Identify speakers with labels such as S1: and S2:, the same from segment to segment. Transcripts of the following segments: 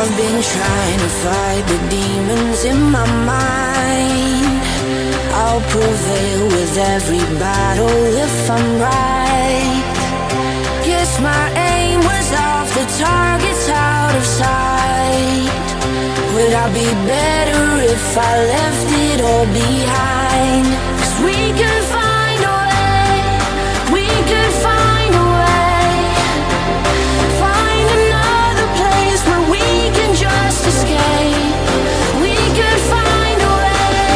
S1: I've been trying to fight the demons in my mind. I'll prevail with every battle if I'm right. Guess my aim was off, the target's out of sight. Would I be better if I left it all behind? 'Cause we could find a way, we could find a way. Find another place where we can just escape. We could find a way,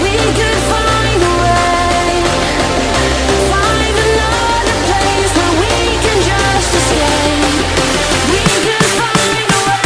S1: we could find a way. Find another place where we can just escape. We could find a way.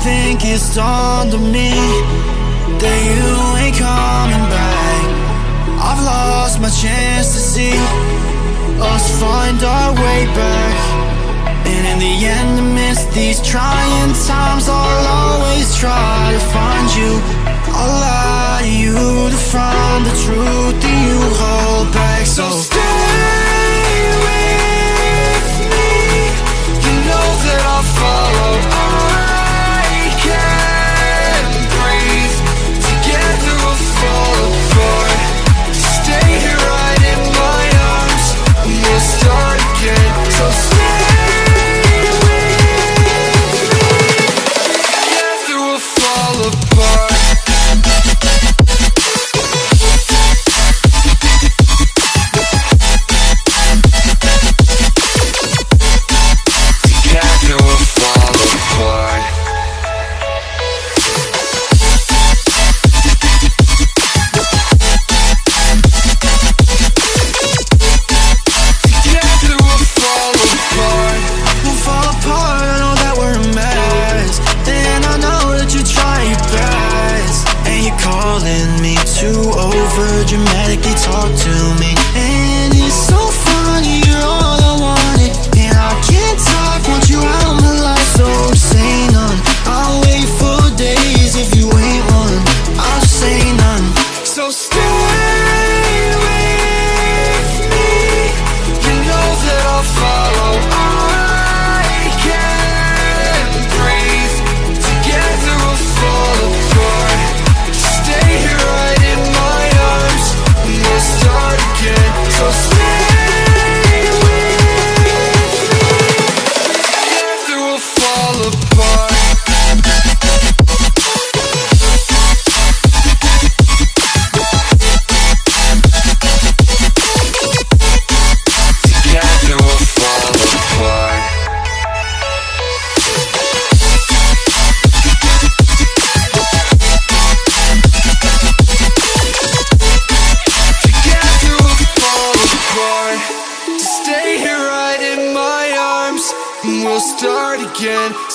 S2: think it's dawned on me that you ain't coming back. I've lost my chance to see us find our way back. And in the end, amidst these trying times, I'll always try to find you. I'll lie to you to find the truth that you hold back. So stay with me, you know that I'll follow. I can't breathe, together we'll fall apart. Stay here right in my arms, and we'll start again. So stay with me, together we'll fall apart.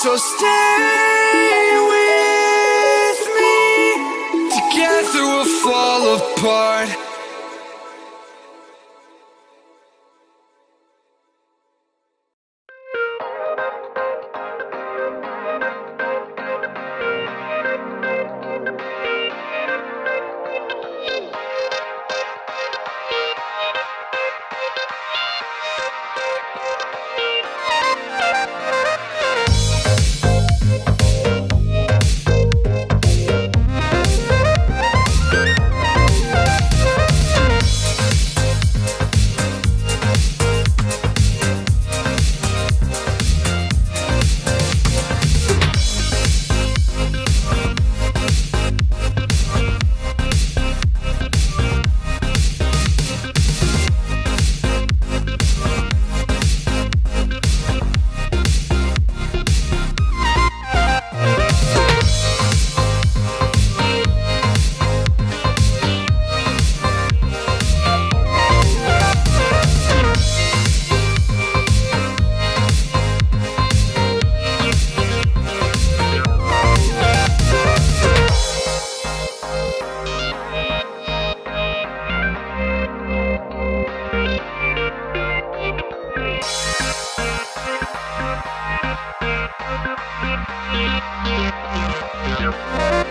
S2: So stay with me together we'll fall apart.
S3: Yeah.